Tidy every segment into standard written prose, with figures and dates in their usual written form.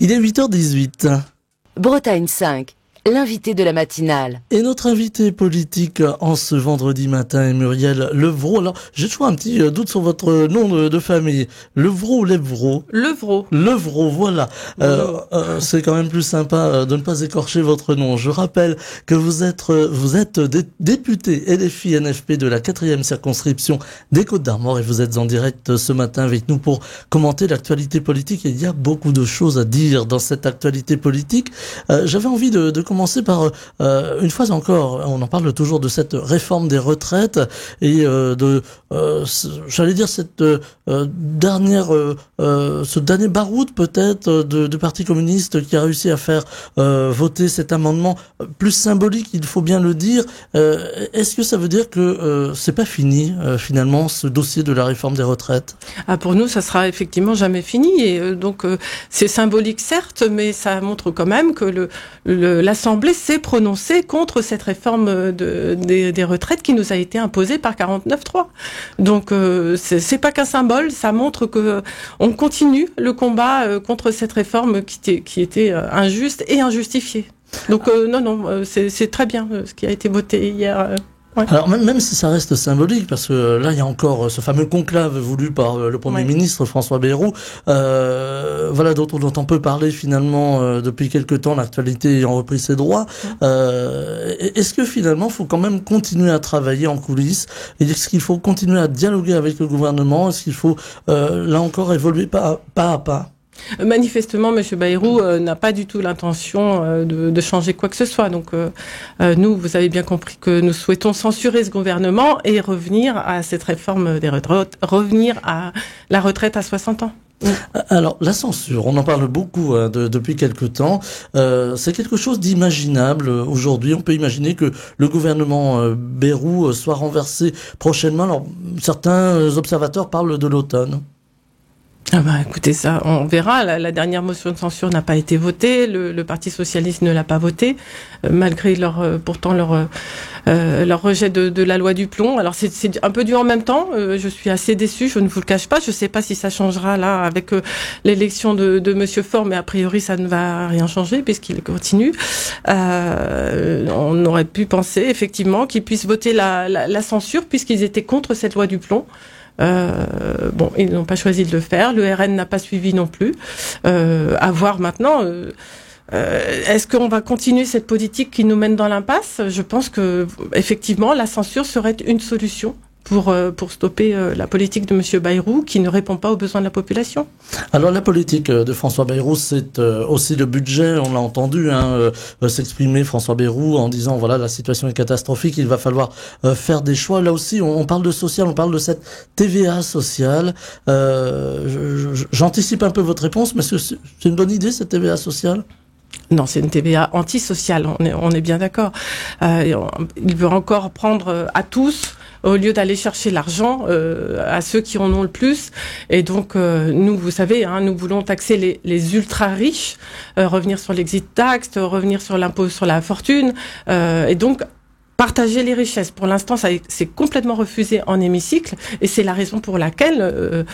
Il est 8h18. Bretagne 5, l'invité de la matinale. Et notre invité politique en ce vendredi matin est Muriel Levrault. Alors, j'ai toujours un petit doute sur votre nom de famille. Levrault ou Levrault ? Levrault. Levrault, voilà. C'est quand même plus sympa de ne pas écorcher votre nom. Je rappelle que vous êtes député LFI NFP de la 4e circonscription des Côtes-d'Armor et vous êtes en direct ce matin avec nous pour commenter l'actualité politique. Et il y a beaucoup de choses à dire dans cette actualité politique. J'avais envie de commencer par une fois encore, on en parle toujours de cette réforme des retraites et j'allais dire cette ce dernier baroud peut-être du Parti communiste qui a réussi à faire voter cet amendement plus symbolique, il faut bien le dire. Est-ce que ça veut dire que c'est pas fini finalement ce dossier de la réforme des retraites ? Pour nous, ça sera effectivement jamais fini et donc c'est symbolique certes, mais ça montre quand même que l'Assemblée s'est prononcée contre cette réforme des retraites qui nous a été imposée par 49.3. Donc c'est pas qu'un symbole, ça montre que on continue le combat contre cette réforme qui était injuste et injustifiée. Donc c'est très bien ce qui a été voté hier. Ouais. Alors même si ça reste symbolique, parce que là il y a encore ce fameux conclave voulu par le Premier ministre François Bayrou, dont on entend peu parler finalement depuis quelque temps, l'actualité ayant repris ses droits. Est-ce que finalement il faut quand même continuer à travailler en coulisses? Et est-ce qu'il faut continuer à dialoguer avec le gouvernement? Est-ce qu'il faut là encore évoluer pas à pas? Manifestement, M. Bayrou n'a pas du tout l'intention de changer quoi que ce soit. Donc, nous, vous avez bien compris que nous souhaitons censurer ce gouvernement et revenir à cette réforme des retraites, revenir à la retraite à 60 ans. Alors, la censure, on en parle beaucoup depuis quelque temps. C'est quelque chose d'imaginable aujourd'hui. On peut imaginer que le gouvernement Bayrou soit renversé prochainement. Alors, certains observateurs parlent de l'automne. Écoutez, ça, on verra. La dernière motion de censure n'a pas été votée. Le Parti socialiste ne l'a pas votée, malgré leur rejet de la loi du plomb. Alors c'est un peu dur en même temps. Je suis assez déçue, je ne vous le cache pas. Je ne sais pas si ça changera là avec l'élection de Monsieur Faure, mais a priori ça ne va rien changer puisqu'il continue. On aurait pu penser effectivement qu'ils puissent voter la censure puisqu'ils étaient contre cette loi du plomb. Ils n'ont pas choisi de le faire. Le RN n'a pas suivi non plus. À voir maintenant. Est-ce qu'on va continuer cette politique qui nous mène dans l'impasse ? Je pense que effectivement, la censure serait une solution pour stopper la politique de M. Bayrou qui ne répond pas aux besoins de la population. Alors la politique de François Bayrou, c'est aussi le budget, on l'a entendu s'exprimer François Bayrou en disant voilà la situation est catastrophique, il va falloir faire des choix. Là aussi on parle de social, on parle de cette TVA sociale. J'anticipe un peu votre réponse, mais c'est une bonne idée cette TVA sociale ? Non, c'est une TVA antisociale, on est bien d'accord. Il veut encore prendre à tous au lieu d'aller chercher l'argent à ceux qui en ont le plus. Et donc, nous, vous savez, nous voulons taxer les ultra-riches, revenir sur l'exit tax, revenir sur l'impôt sur la fortune, et donc partager les richesses. Pour l'instant, c'est complètement refusé en hémicycle, et c'est la raison pour laquelle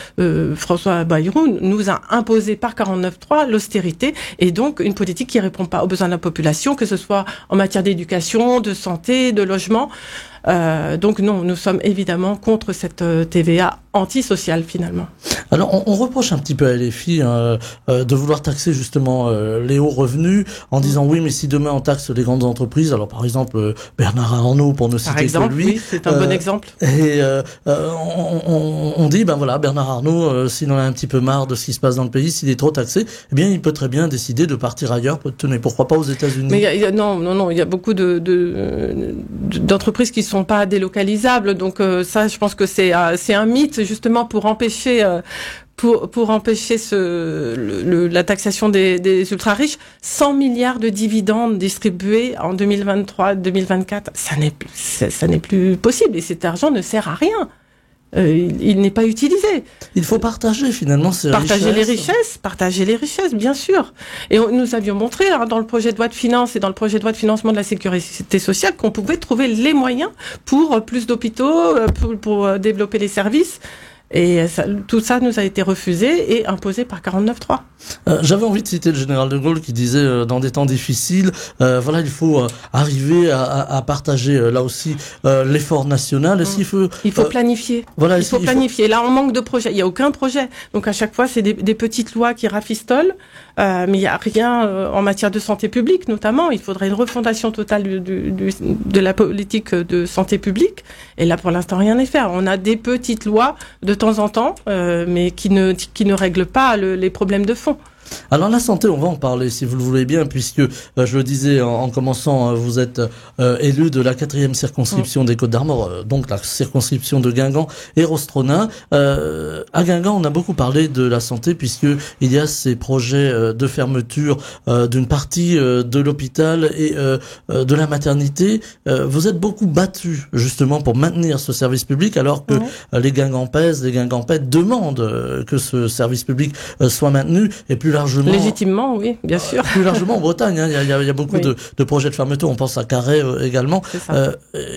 François Bayrou nous a imposé par 49.3 l'austérité, et donc une politique qui répond pas aux besoins de la population, que ce soit en matière d'éducation, de santé, de logement. Donc non, nous sommes évidemment contre cette TVA antisociale finalement. Alors on reproche un petit peu à LFI de vouloir taxer justement les hauts revenus en disant oui mais si demain on taxe les grandes entreprises, alors par exemple Bernard Arnault pour ne citer que lui. Oui, c'est un bon exemple. Et on dit Bernard Arnault s'il en a un petit peu marre de ce qui se passe dans le pays, s'il est trop taxé, eh bien il peut très bien décider de partir ailleurs. Tenez, pourquoi pas aux États-Unis. Mais il y a beaucoup d'entreprises qui sont pas délocalisables, donc ça je pense que c'est un mythe justement pour empêcher la taxation des ultra riches. 100 milliards de dividendes distribués en 2023-2024, ça n'est plus possible et cet argent ne sert à rien. Il n'est pas utilisé. Il faut partager finalement ces richesses. Partager les richesses, bien sûr. Et nous avions montré dans le projet de loi de finances et dans le projet de loi de financement de la sécurité sociale qu'on pouvait trouver les moyens pour plus d'hôpitaux, pour développer les services. Et tout ça nous a été refusé et imposé par 49.3. J'avais envie de citer le général de Gaulle qui disait dans des temps difficiles, voilà, il faut arriver à partager là aussi l'effort national. Est-ce qu'il faut planifier. Voilà, il faut planifier. Là, on manque de projets. Il y a aucun projet. Donc à chaque fois, c'est des petites lois qui rafistolent, mais il y a rien en matière de santé publique, notamment. Il faudrait une refondation totale de la politique de santé publique. Et là, pour l'instant, rien n'est fait. On a des petites lois de temps en temps, mais qui ne règlent pas les problèmes de fond. Alors la santé, on va en parler si vous le voulez bien, puisque je le disais en commençant, vous êtes élu de la 4e circonscription des Côtes-d'Armor, donc la circonscription de Guingamp et Rostronin. À Guingamp, on a beaucoup parlé de la santé, puisque il y a ces projets de fermeture d'une partie de l'hôpital et de la maternité. Vous êtes beaucoup battu justement pour maintenir ce service public, alors que les Guingampaises, les Guingampais demandent que ce service public soit maintenu, et plus largement, légitimement, oui, bien sûr. Plus largement en Bretagne, il y a beaucoup de projets de fermeture. On pense à Carhaix également.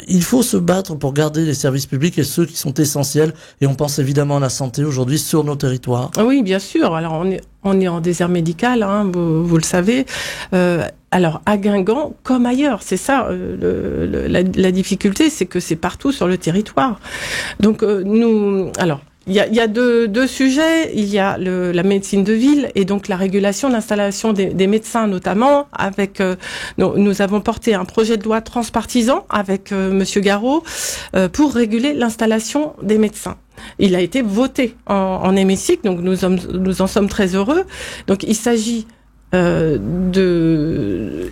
Il faut se battre pour garder les services publics et ceux qui sont essentiels. Et on pense évidemment à la santé aujourd'hui sur nos territoires. Oui, bien sûr. Alors on est en désert médical, vous le savez. Alors à Guingamp comme ailleurs, c'est ça la difficulté, c'est que c'est partout sur le territoire. Donc il y a deux sujets. Il y a la médecine de ville et donc la régulation de l'installation des médecins, notamment avec. Nous avons porté un projet de loi transpartisan avec Monsieur Garot pour réguler l'installation des médecins. Il a été voté en hémicycle, donc nous en sommes très heureux. Donc il s'agit de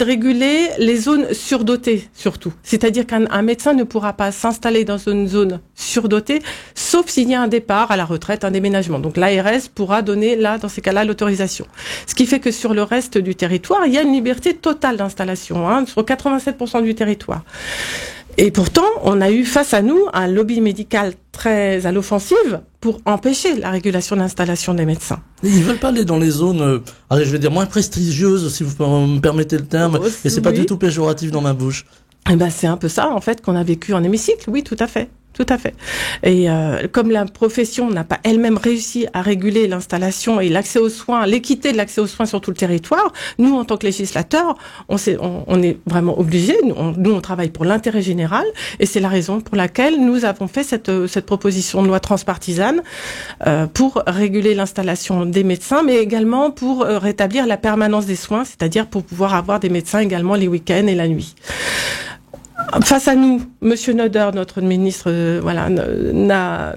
réguler les zones surdotées, surtout. C'est-à-dire qu'un médecin ne pourra pas s'installer dans une zone surdotée, sauf s'il y a un départ à la retraite, un déménagement. Donc l'ARS pourra donner, dans ces cas-là, l'autorisation. Ce qui fait que sur le reste du territoire, il y a une liberté totale d'installation, sur 87% du territoire. Et pourtant, on a eu face à nous un lobby médical très à l'offensive pour empêcher la régulation d'installation des médecins. Ils veulent pas aller dans les zones, je vais dire moins prestigieuses, si vous me permettez le terme, et c'est pas du tout péjoratif dans ma bouche. Eh ben, c'est un peu ça, en fait, qu'on a vécu en hémicycle. Oui, tout à fait. Tout à fait. Et comme la profession n'a pas elle-même réussi à réguler l'installation et l'accès aux soins, l'équité de l'accès aux soins sur tout le territoire, nous, en tant que législateurs, on est vraiment obligés. Nous, on travaille pour l'intérêt général, et c'est la raison pour laquelle nous avons fait cette proposition de loi transpartisane pour réguler l'installation des médecins, mais également pour rétablir la permanence des soins, c'est-à-dire pour pouvoir avoir des médecins également les week-ends et la nuit. Face à nous, Monsieur Noder, notre ministre, n'a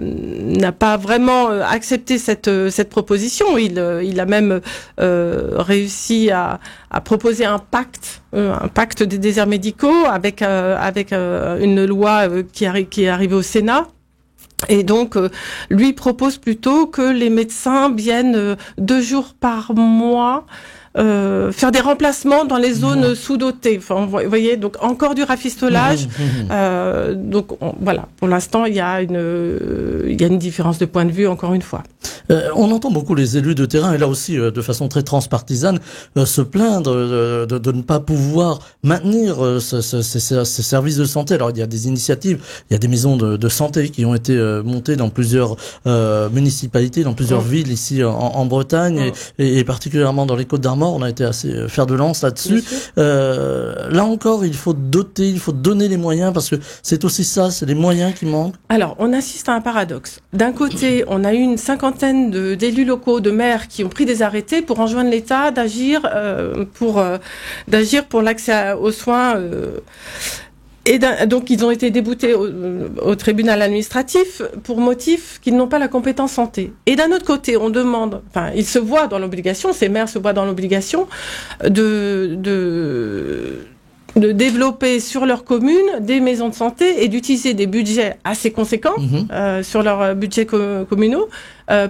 pas vraiment accepté cette proposition. Il a même réussi à proposer un pacte des déserts médicaux avec une loi qui est arrivée au Sénat. Et donc, lui propose plutôt que les médecins viennent 2 jours par mois faire des remplacements dans les zones sous-dotées. Enfin, vous voyez, donc encore du rafistolage. Donc voilà, pour l'instant, il y a une différence de point de vue, encore une fois. On entend beaucoup les élus de terrain, et là aussi de façon très transpartisane, se plaindre de ne pas pouvoir maintenir ces services de santé. Alors il y a des initiatives, il y a des maisons de santé qui ont été montées dans plusieurs municipalités, dans plusieurs villes ici en Bretagne, et particulièrement dans les Côtes-d'Armor. On a été assez fer de lance là-dessus. Là encore, il faut donner les moyens, parce que c'est aussi ça, c'est les moyens qui manquent. Alors, on assiste à un paradoxe. D'un côté, on a eu une cinquantaine d'élus locaux, de maires qui ont pris des arrêtés pour enjoindre l'État d'agir pour l'accès aux soins. Et donc ils ont été déboutés au tribunal administratif pour motif qu'ils n'ont pas la compétence santé. Et d'un autre côté, on demande, ils se voient dans l'obligation, ces maires se voient dans l'obligation de développer sur leur commune des maisons de santé et d'utiliser des budgets assez conséquents sur leurs budgets communaux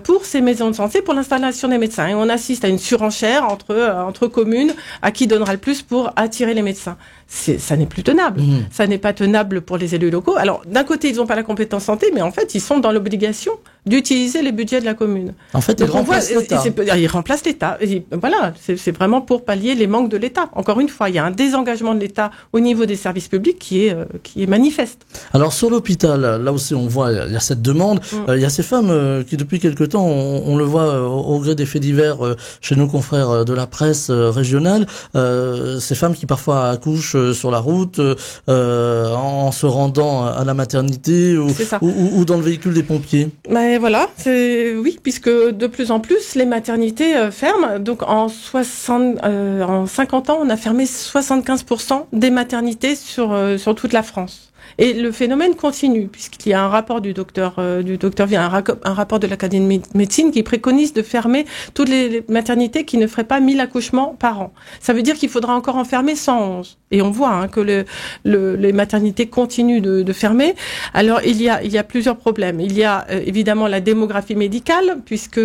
pour ces maisons de santé, pour l'installation des médecins. Et on assiste à une surenchère entre communes à qui donnera le plus pour attirer les médecins. Ça n'est plus tenable. Ça n'est pas tenable pour les élus locaux. Alors, d'un côté, ils n'ont pas la compétence santé, mais en fait, ils sont dans l'obligation d'utiliser les budgets de la commune. En fait, ils remplacent l'État. Ils remplacent l'État. Voilà, c'est vraiment pour pallier les manques de l'État. Encore une fois, il y a un désengagement de l'État au niveau des services publics qui est manifeste. Alors, sur l'hôpital, là aussi, on voit, il y a cette demande. Il y a ces femmes qui, depuis quelque temps, on le voit au gré des faits divers chez nos confrères de la presse régionale, ces femmes qui parfois accouchent sur la route, en se rendant à la maternité ou dans le véhicule des pompiers. Mais voilà, oui, puisque de plus en plus les maternités ferment. Donc en 50 ans, on a fermé 75% des maternités sur toute la France. Et le phénomène continue, puisqu'il y a un rapport du docteur via un rapport de l'Académie de médecine qui préconise de fermer toutes les maternités qui ne feraient pas 1000 accouchements par an. Ça veut dire qu'il faudra encore en fermer 111. Et on voit que les maternités continuent de fermer. Alors il y a plusieurs problèmes. Il y a évidemment la démographie médicale, puisque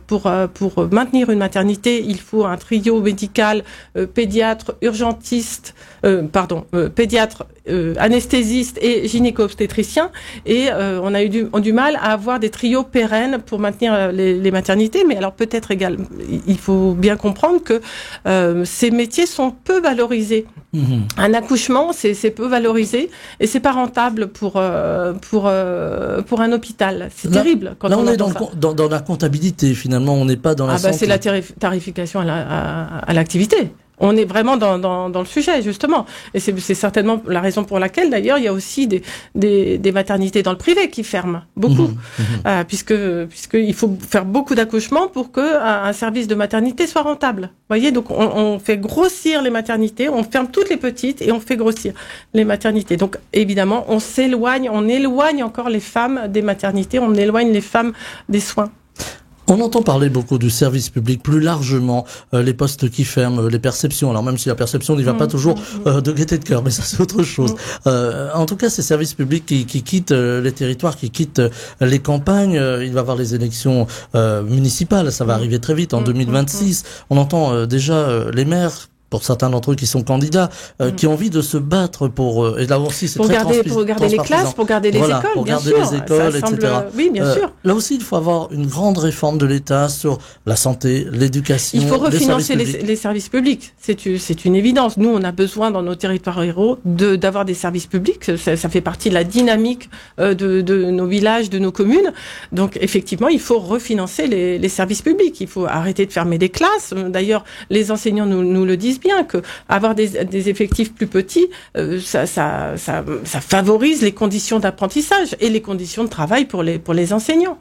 pour maintenir une maternité, il faut un trio médical pédiatre, urgentiste, pédiatre, anesthésiste et gynéco-obstétricien, et on a eu du mal à avoir des trios pérennes pour maintenir les maternités. Mais alors peut-être également, il faut bien comprendre que ces métiers sont peu valorisés. Un accouchement, c'est peu valorisé et c'est pas rentable pour un hôpital. C'est terrible. Quand on est dans la comptabilité, finalement, on n'est pas dans la santé. C'est la tarification à l'activité. On est vraiment dans le sujet, justement. Et c'est certainement la raison pour laquelle, d'ailleurs, il y a aussi des maternités dans le privé qui ferment. Beaucoup. Puisque il faut faire beaucoup d'accouchements pour que un service de maternité soit rentable. Vous voyez, donc on fait grossir les maternités, on ferme toutes les petites et on fait grossir les maternités. Donc, évidemment, on éloigne encore les femmes des maternités, on éloigne les femmes des soins. On entend parler beaucoup du service public, plus largement, les postes qui ferment, les perceptions. Alors même si la perception n'y va pas toujours de gaieté de cœur, mais ça c'est autre chose. En tout cas, ces services publics qui quittent les territoires, qui quittent les campagnes, il va y avoir les élections municipales, ça va arriver très vite en 2026. On entend déjà les maires, pour certains d'entre eux qui sont candidats, qui ont envie de se battre pour, et là aussi c'est très transpartisant. Pour garder les classes, pour garder les écoles, pour bien garder sûr. les écoles, etc. Oui, bien sûr. Là aussi, il faut avoir une grande réforme de l'État sur la santé, l'éducation. Il faut refinancer les services publics. C'est une évidence. Nous, on a besoin dans nos territoires ruraux d'avoir des services publics. Ça fait partie de la dynamique de nos villages, de nos communes. Donc, effectivement, il faut refinancer les services publics. Il faut arrêter de fermer des classes. D'ailleurs, les enseignants nous le disent bien, que avoir des effectifs plus petits, ça favorise les conditions d'apprentissage et les conditions de travail pour les enseignants.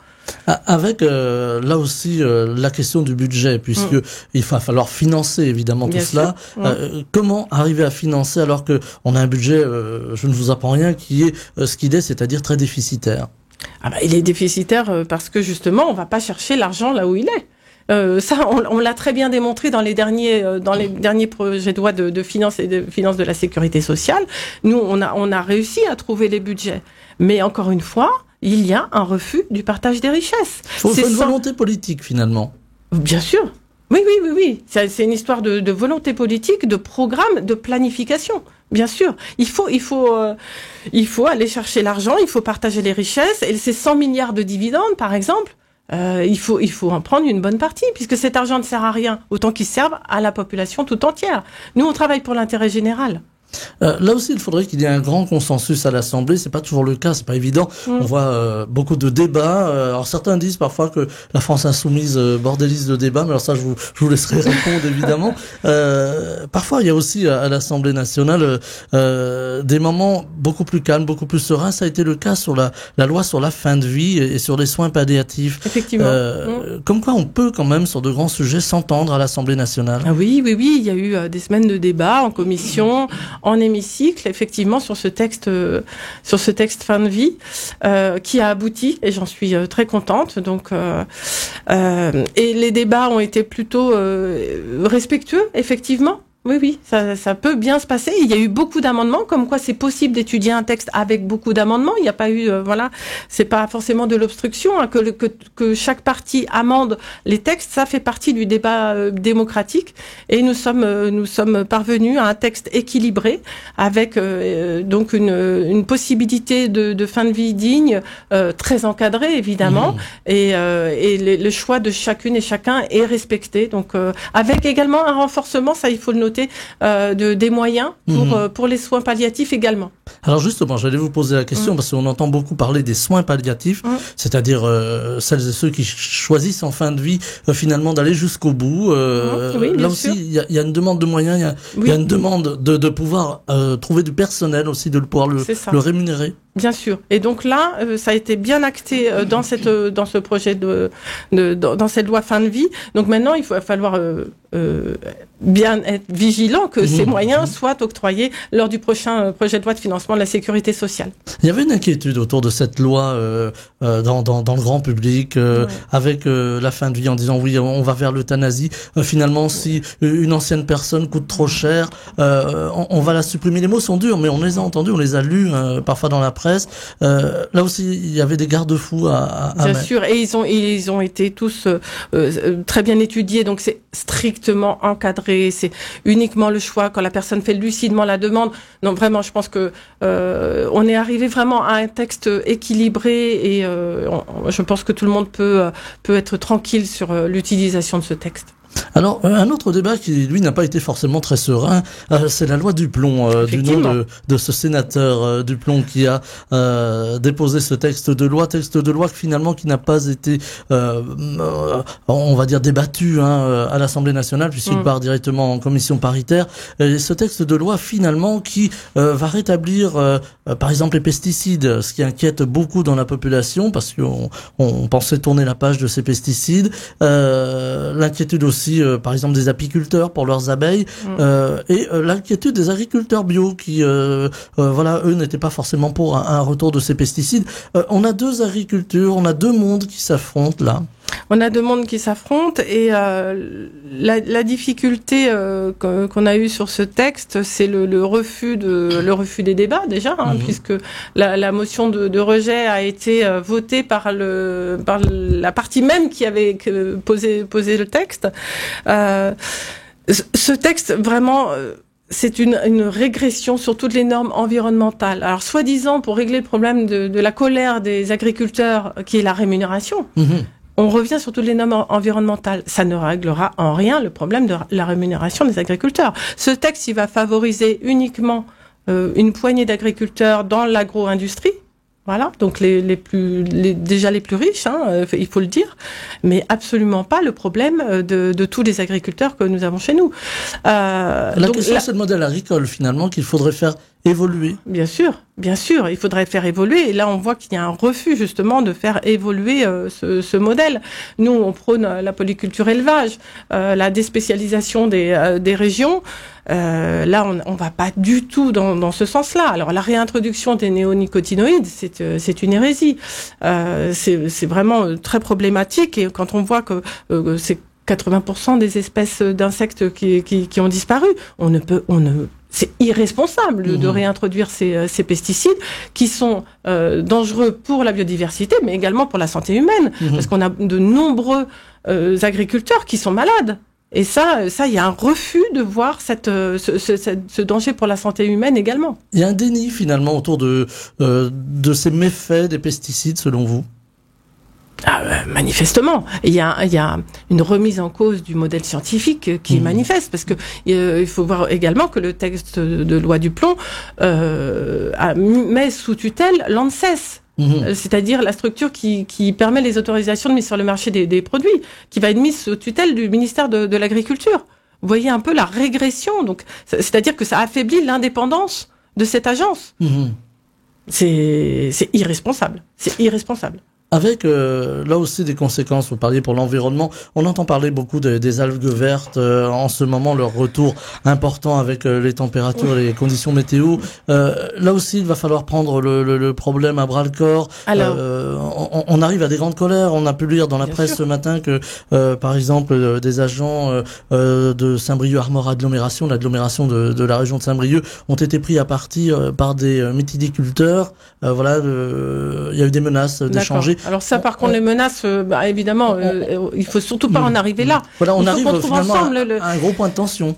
Avec là aussi la question du budget, puisque il va falloir financer évidemment bien tout cela. Comment arriver à financer alors que on a un budget, je ne vous apprends rien, qui est ce qu'il est, c'est-à-dire très déficitaire. Il est déficitaire parce que justement on va pas chercher l'argent là où il est. Ça, on l'a très bien démontré dans les derniers projets de loi de finances et de finances de la sécurité sociale. Nous, on a réussi à trouver les budgets, mais encore une fois, il y a un refus du partage des richesses. C'est une volonté politique finalement. Bien sûr. Oui. C'est une histoire de volonté politique, de programme, de planification. Bien sûr. Il faut aller chercher l'argent, il faut partager les richesses, et ces 100 milliards de dividendes, par exemple, il faut en prendre une bonne partie, puisque cet argent ne sert à rien, autant qu'il serve à la population tout entière. Nous, on travaille pour l'intérêt général. Là aussi, il faudrait qu'il y ait un grand consensus à l'Assemblée. C'est pas toujours le cas, c'est pas évident. On voit beaucoup de débats. Alors certains disent parfois que la France insoumise bordélise le débat, mais alors ça, je vous laisserai répondre évidemment. Parfois, il y a aussi à l'Assemblée nationale des moments beaucoup plus calmes, beaucoup plus sereins. Ça a été le cas sur la loi sur la fin de vie et sur les soins palliatifs. Effectivement. Comme quoi, on peut quand même sur de grands sujets s'entendre à l'Assemblée nationale. Ah oui. Il y a eu des semaines de débats en commission, en hémicycle, effectivement, sur ce texte fin de vie, qui a abouti, et j'en suis très contente. Donc, et les débats ont été plutôt respectueux, effectivement. Oui, ça peut bien se passer. Il y a eu beaucoup d'amendements, comme quoi c'est possible d'étudier un texte avec beaucoup d'amendements. Il n'y a pas eu, c'est pas forcément de l'obstruction, que chaque parti amende les textes. Ça fait partie du débat démocratique. Et nous sommes parvenus à un texte équilibré avec donc une possibilité de fin de vie digne, très encadrée évidemment, et le choix de chacune et chacun est respecté. Donc avec également un renforcement, ça il faut le noter, des moyens pour les soins palliatifs également. Alors justement, j'allais vous poser la question parce qu'on entend beaucoup parler des soins palliatifs, c'est-à-dire celles et ceux qui choisissent en fin de vie finalement d'aller jusqu'au bout. Oui, là sûr. aussi, il y a une demande de moyens, il y a une demande de pouvoir trouver du personnel aussi, de pouvoir le rémunérer. Bien sûr. Et donc là, ça a été bien acté dans ce projet dans cette loi fin de vie. Donc maintenant, il va falloir bien être vigilant que ces moyens soient octroyés lors du prochain projet de loi de financement de la sécurité sociale. Il y avait une inquiétude autour de cette loi dans le grand public, avec la fin de vie, en disant oui, on va vers l'euthanasie. Finalement, si une ancienne personne coûte trop cher, on va la supprimer. Les mots sont durs, mais on les a entendus, on les a lus parfois dans la presse. Là aussi, il y avait des garde-fous à bien mettre. sûr, et ils ont été tous très bien étudiés, donc c'est strictement encadré, c'est uniquement le choix quand la personne fait lucidement la demande. Non, vraiment, je pense que on est arrivé vraiment à un texte équilibré et je pense que tout le monde peut être tranquille sur l'utilisation de ce texte. Alors, un autre débat qui, lui, n'a pas été forcément très serein, c'est la loi Duplon, du nom de ce sénateur Duplon qui a déposé ce texte de loi finalement qui n'a pas été, on va dire, débattu à l'Assemblée nationale, puisqu'il part directement en commission paritaire. Et ce texte de loi, finalement, qui va rétablir, par exemple, les pesticides, ce qui inquiète beaucoup dans la population, parce qu'on pensait tourner la page de ces pesticides. L'inquiétude aussi, par exemple, des apiculteurs pour leurs abeilles, et l'inquiétude des agriculteurs bio qui, eux n'étaient pas forcément pour un retour de ces pesticides. On a deux agricultures, on a deux mondes qui s'affrontent là. On a deux mondes qui s'affrontent et la difficulté qu'on a eue sur ce texte, c'est le refus des débats déjà, puisque la motion de rejet a été votée par la partie même qui avait posé le texte. Ce texte vraiment. C'est une régression sur toutes les normes environnementales. Alors, soi-disant, pour régler le problème de la colère des agriculteurs, qui est la rémunération, on revient sur toutes les normes environnementales. Ça ne réglera en rien le problème de la rémunération des agriculteurs. Ce texte, il va favoriser uniquement une poignée d'agriculteurs dans l'agro-industrie. Voilà, donc déjà les plus riches, il faut le dire, mais absolument pas le problème de tous les agriculteurs que nous avons chez nous. La question, c'est le modèle agricole, finalement, qu'il faudrait faire évoluer. Bien sûr, il faudrait faire évoluer. Et là, on voit qu'il y a un refus, justement, de faire évoluer ce modèle. Nous, on prône la polyculture élevage, la déspécialisation des régions. Là, on va pas du tout dans ce sens-là. Alors, la réintroduction des néonicotinoïdes, c'est une hérésie. C'est vraiment très problématique. Et quand on voit que c'est 80% des espèces d'insectes qui ont disparu, c'est irresponsable de réintroduire ces pesticides qui sont dangereux pour la biodiversité, mais également pour la santé humaine, parce qu'on a de nombreux agriculteurs qui sont malades. Et ça, il y a un refus de voir ce danger pour la santé humaine également. Il y a un déni finalement autour de ces méfaits des pesticides, selon vous? Manifestement, il y a une remise en cause du modèle scientifique qui est manifeste, parce que il faut voir également que le texte de loi Duplon met sous tutelle l'ANSES. C'est-à-dire la structure qui permet les autorisations de mise sur le marché des produits, qui va être mise sous tutelle du ministère de l'Agriculture. Vous voyez un peu la régression, donc c'est-à-dire que ça affaiblit l'indépendance de cette agence. C'est irresponsable. C'est irresponsable. Avec là aussi des conséquences, vous parliez pour l'environnement, on entend parler beaucoup des algues vertes, en ce moment leur retour important avec les températures et les conditions météo. Là aussi il va falloir prendre le problème à bras le corps. Alors, on arrive à des grandes colères, on a pu lire dans la presse ce matin que par exemple des agents de Saint-Brieuc-Armor Agglomération, l'agglomération de la région de Saint-Brieuc, ont été pris à partie par des mythidiculteurs. Voilà, il y a eu des menaces d'échanger. Alors ça, par contre, les menaces, évidemment, il faut surtout pas en arriver là. Voilà, on arrive finalement ensemble à un gros point de tension.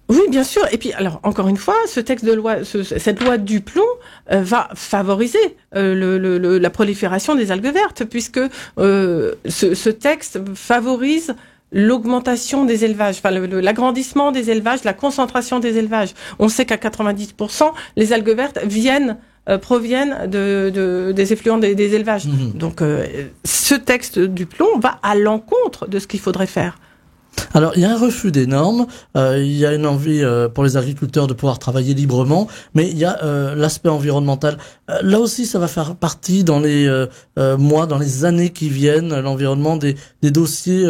Oui, bien sûr. Et puis, alors, encore une fois, ce texte de loi, cette loi Duplon va favoriser la prolifération des algues vertes, puisque ce texte favorise l'augmentation des élevages, enfin l'agrandissement des élevages, la concentration des élevages. On sait qu'à 90%, les algues vertes proviennent des effluents des élevages. Donc, ce texte Duplon va à l'encontre de ce qu'il faudrait faire. Alors, il y a un refus des normes, il y a une envie pour les agriculteurs de pouvoir travailler librement, mais il y a l'aspect environnemental. Là aussi, ça va faire partie dans les mois, dans les années qui viennent, l'environnement des dossiers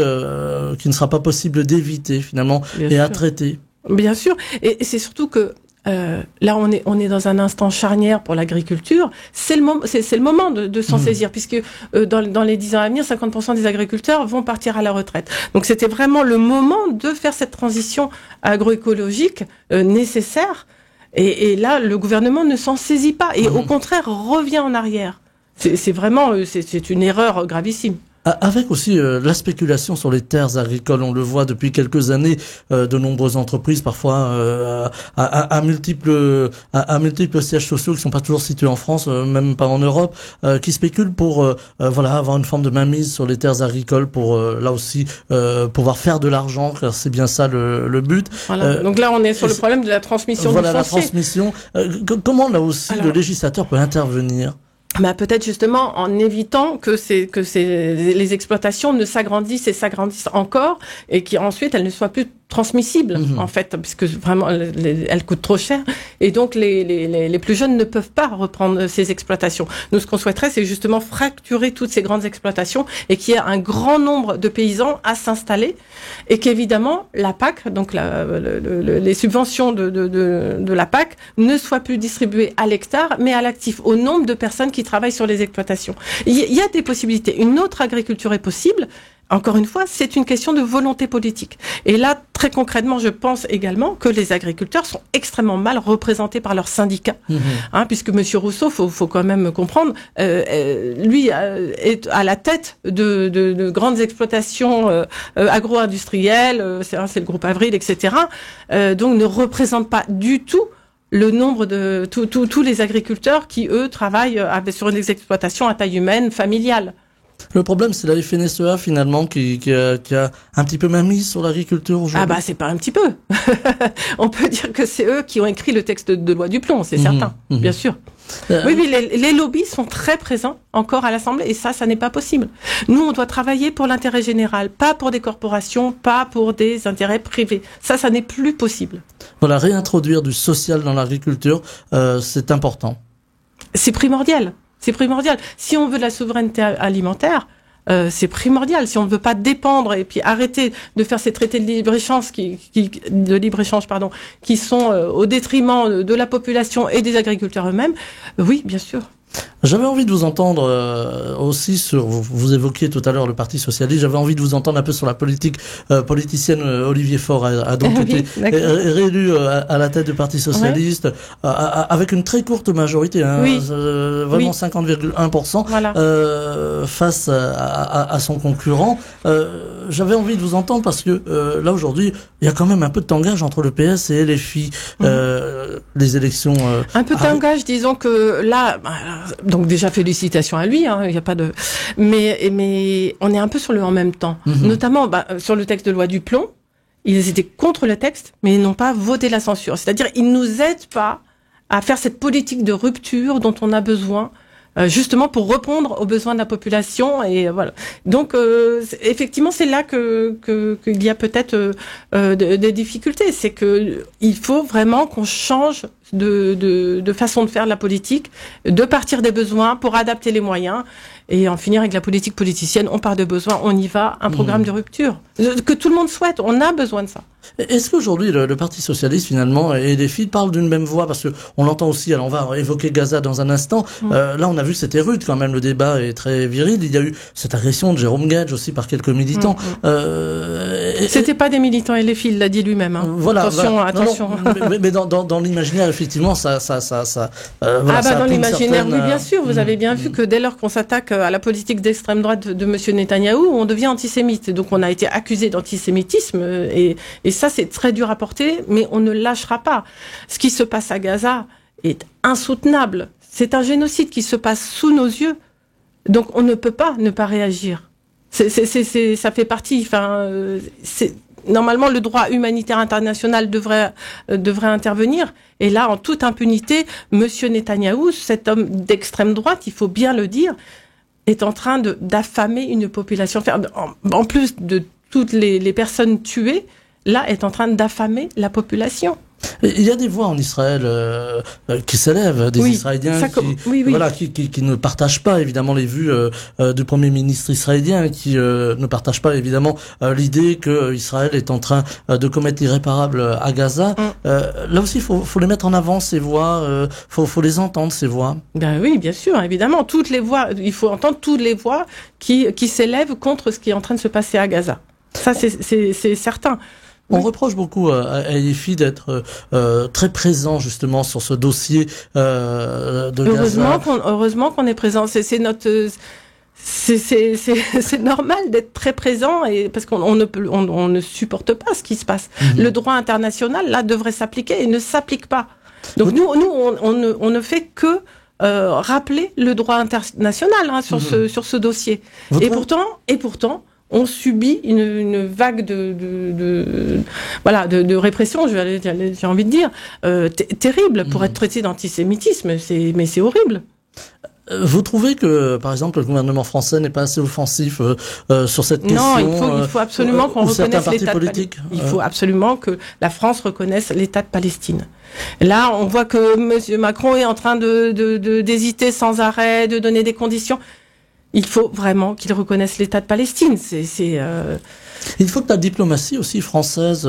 qui ne sera pas possible d'éviter finalement à traiter. Bien sûr, et c'est surtout que là, on est dans un instant charnière pour l'agriculture. C'est le moment de s'en saisir, puisque dans les 10 ans à venir, 50% des agriculteurs vont partir à la retraite. Donc, c'était vraiment le moment de faire cette transition agroécologique nécessaire. Et là, le gouvernement ne s'en saisit pas et au contraire revient en arrière. C'est vraiment c'est une erreur gravissime. Avec aussi la spéculation sur les terres agricoles, on le voit depuis quelques années, de nombreuses entreprises, parfois à multiples sièges sociaux qui sont pas toujours situés en France, même pas en Europe, qui spéculent pour avoir une forme de mainmise sur les terres agricoles pour là aussi pouvoir faire de l'argent, car c'est bien ça le but. Voilà. Donc là, on est sur le problème de la transmission du foncier. La transmission. Comment là aussi le législateur peut intervenir? Peut-être justement en évitant que les exploitations ne s'agrandissent et s'agrandissent encore et qu'ensuite elles ne soient plus transmissibles en fait, puisque vraiment elles coûtent trop cher et donc les plus jeunes ne peuvent pas reprendre ces exploitations. Nous, ce qu'on souhaiterait, c'est justement fracturer toutes ces grandes exploitations et qu'il y ait un grand nombre de paysans à s'installer et qu'évidemment la PAC, donc les subventions de la PAC ne soient plus distribuées à l'hectare mais à l'actif, au nombre de personnes qui travaillent sur les exploitations. Il y a des possibilités. Une autre agriculture est possible. Encore une fois, c'est une question de volonté politique. Et là, très concrètement, je pense également que les agriculteurs sont extrêmement mal représentés par leurs syndicats. Puisque Monsieur Rousseau, faut quand même comprendre, lui est à la tête de grandes exploitations agro-industrielles, c'est le groupe Avril, etc. Donc ne représente pas du tout le nombre de tous les agriculteurs qui, eux, travaillent sur des exploitations à taille humaine, familiale. Le problème, c'est la FNSEA, finalement, qui a un petit peu mainmise sur l'agriculture aujourd'hui. C'est pas un petit peu. On peut dire que c'est eux qui ont écrit le texte de loi Duplon, c'est certain, bien sûr. Oui, les lobbies sont très présents encore à l'Assemblée et ça n'est pas possible. Nous, on doit travailler pour l'intérêt général, pas pour des corporations, pas pour des intérêts privés. Ça n'est plus possible. Voilà, réintroduire du social dans l'agriculture, c'est important. C'est primordial. C'est primordial. Si on veut de la souveraineté alimentaire, c'est primordial. Si on ne veut pas dépendre et puis arrêter de faire ces traités de libre-échange qui sont au détriment de la population et des agriculteurs eux-mêmes, oui, bien sûr. J'avais envie de vous entendre aussi sur, vous évoquiez tout à l'heure le Parti Socialiste, j'avais envie de vous entendre un peu sur la politique politicienne. Olivier Faure a donc été réélu à la tête du Parti Socialiste avec une très courte majorité, vraiment 50,1%, face à son concurrent. J'avais envie de vous entendre parce que là aujourd'hui, il y a quand même un peu de tangage entre le PS et LFI. Les élections... un peu de tangage, disons que là... Donc déjà félicitations à lui, il y a pas de, mais on est un peu sur le en même temps, notamment sur le texte de loi Duplon, ils étaient contre le texte, mais ils n'ont pas voté la censure. C'est-à-dire ils nous aident pas à faire cette politique de rupture dont on a besoin. Justement pour répondre aux besoins de la population et voilà. Donc effectivement c'est là qu'il y a peut-être des difficultés, c'est que il faut vraiment qu'on change de façon de faire de la politique, de partir des besoins pour adapter les moyens et en finir avec la politique politicienne. On part de besoins, on y va, un programme de rupture que tout le monde souhaite. On a besoin de ça. Est-ce qu'aujourd'hui le Parti socialiste finalement et les filles parlent d'une même voix, parce que on l'entend aussi. Alors on va évoquer Gaza dans un instant. Là on a vu que c'était rude quand même, le débat est très viril. Il y a eu cette agression de Jérôme Gage aussi par quelques militants. C'était pas des militants et les filles, il l'a dit lui-même. Hein. Voilà. Attention. Mais dans l'imaginaire effectivement ça. Dans l'imaginaire, oui bien sûr. Vous avez bien vu que dès lors qu'on s'attaque à la politique d'extrême droite de Monsieur Netanyahou, on devient antisémite. Donc on a été accusé d'antisémitisme et ça, c'est très dur à porter, mais on ne lâchera pas. Ce qui se passe à Gaza est insoutenable. C'est un génocide qui se passe sous nos yeux. Donc, on ne peut pas ne pas réagir. Ça fait partie, normalement, le droit humanitaire international devrait intervenir. Et là, en toute impunité, Monsieur Netanyahou, cet homme d'extrême droite, il faut bien le dire, est en train d'affamer une population. En plus de toutes les personnes tuées, là, est en train d'affamer la population. Il y a des voix en Israël qui s'élèvent, des Israéliens qui ne partagent pas évidemment les vues du Premier ministre israélien, qui ne partagent pas évidemment l'idée que Israël est en train de commettre l'irréparable à Gaza. Là aussi, faut les mettre en avant, ces voix, faut les entendre, ces voix. Ben oui, bien sûr, évidemment, toutes les voix, il faut entendre toutes les voix qui s'élèvent contre ce qui est en train de se passer à Gaza. Ça, c'est certain. On reproche beaucoup à LFI d'être très présent justement sur ce dossier de Gaza. Heureusement qu'on est présent. C'est normal d'être très présent et parce qu'on ne supporte pas ce qui se passe. Le droit international là devrait s'appliquer et ne s'applique pas. Donc nous on ne fait que rappeler le droit international sur ce dossier. Et pourtant on subit une vague de répression, j'ai envie de dire, terrible pour être traité d'antisémitisme. Mais c'est horrible. Vous trouvez que, par exemple, le gouvernement français n'est pas assez offensif sur cette question? Non, il faut absolument qu'on reconnaisse l'État politique. Il faut absolument que la France reconnaisse l'État de Palestine. Là, on voit que Monsieur Macron est en train d'hésiter sans arrêt, de donner des conditions. Il faut vraiment qu'il reconnaisse l'État de Palestine. Il faut que la diplomatie aussi française,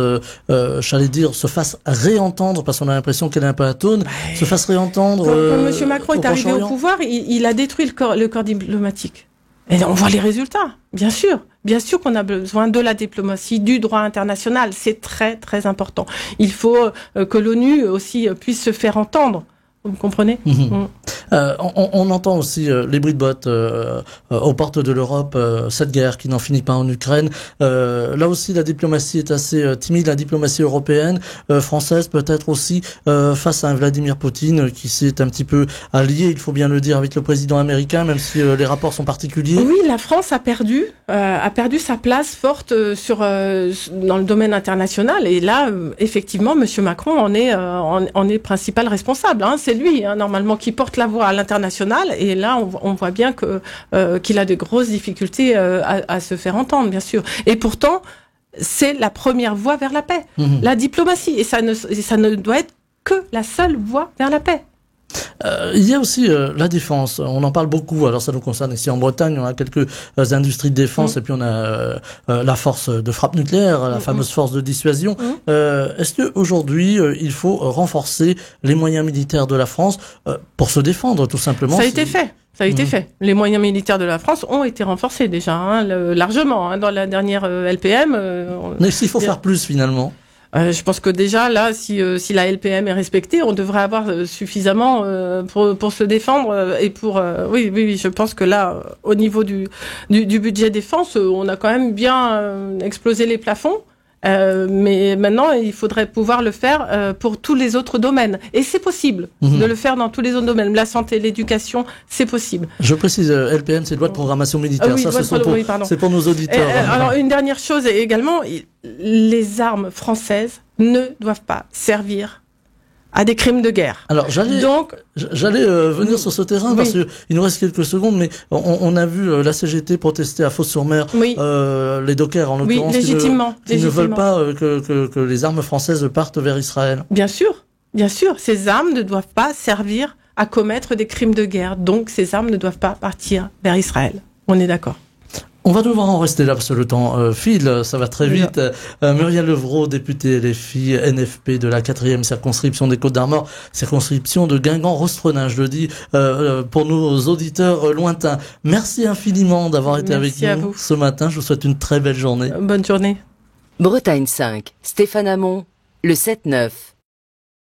j'allais dire, se fasse réentendre, parce qu'on a l'impression qu'elle est un peu atone, se fasse réentendre. Quand M. Macron est arrivé au pouvoir, il a détruit le corps diplomatique. Et on voit les résultats, bien sûr. Bien sûr qu'on a besoin de la diplomatie, du droit international. C'est très, très important. Il faut que l'ONU aussi puisse se faire entendre. Vous me comprenez? On entend aussi les bruits de bottes aux portes de l'Europe, cette guerre qui n'en finit pas en Ukraine. Là aussi, la diplomatie est assez timide, la diplomatie européenne, française peut-être aussi, face à un Vladimir Poutine qui s'est un petit peu allié, il faut bien le dire, avec le président américain, même si les rapports sont particuliers. Oui, la France a perdu sa place forte dans le domaine international. Et là, effectivement, Monsieur Macron en est principal responsable. C'est lui, normalement, qui porte la voix à l'international. Et là, on voit bien qu'il a de grosses difficultés à se faire entendre, bien sûr. Et pourtant, c'est la première voie vers la paix, la diplomatie. Et ça ne doit être que la seule voie vers la paix. Il y a aussi la défense, on en parle beaucoup, alors ça nous concerne ici en Bretagne, on a quelques industries de défense et puis on a la force de frappe nucléaire, la fameuse force de dissuasion. Est-ce que aujourd'hui il faut renforcer les moyens militaires de la France pour se défendre tout simplement? Ça a été fait. Ça a été fait. Les moyens militaires de la France ont été renforcés déjà, largement, dans la dernière LPM. Mais il faut faire plus finalement. Je pense que déjà là, si la LPM est respectée, on devrait avoir suffisamment pour se défendre et pour oui, je pense que là, au niveau du budget défense, on a quand même bien explosé les plafonds. Mais maintenant, il faudrait pouvoir le faire pour tous les autres domaines. Et c'est possible de le faire dans tous les autres domaines. La santé, l'éducation, c'est possible. Je précise, LPM, c'est loi de programmation militaire. Oui, c'est pour nos auditeurs. Alors, une dernière chose également, les armes françaises ne doivent pas servir à des crimes de guerre. Alors j'allais venir sur ce terrain parce que il nous reste quelques secondes, mais on a vu la CGT protester à Fos-sur-Mer, les dockers en l'occurrence, légitimement, qui ne veulent pas que les armes françaises partent vers Israël. Bien sûr. Bien sûr, ces armes ne doivent pas servir à commettre des crimes de guerre. Donc, ces armes ne doivent pas partir vers Israël. On est d'accord. On va devoir en rester là parce que le temps file, ça va très vite. Muriel Levrault, députée LFI NFP de la 4e circonscription des Côtes-d'Armor, circonscription de Guingamp-Rostronin, je le dis pour nos auditeurs lointains. Merci infiniment d'avoir été avec nous ce matin. Je vous souhaite une très belle journée. Bonne journée. Bretagne 5, Stéphane Hamon, le 7-9.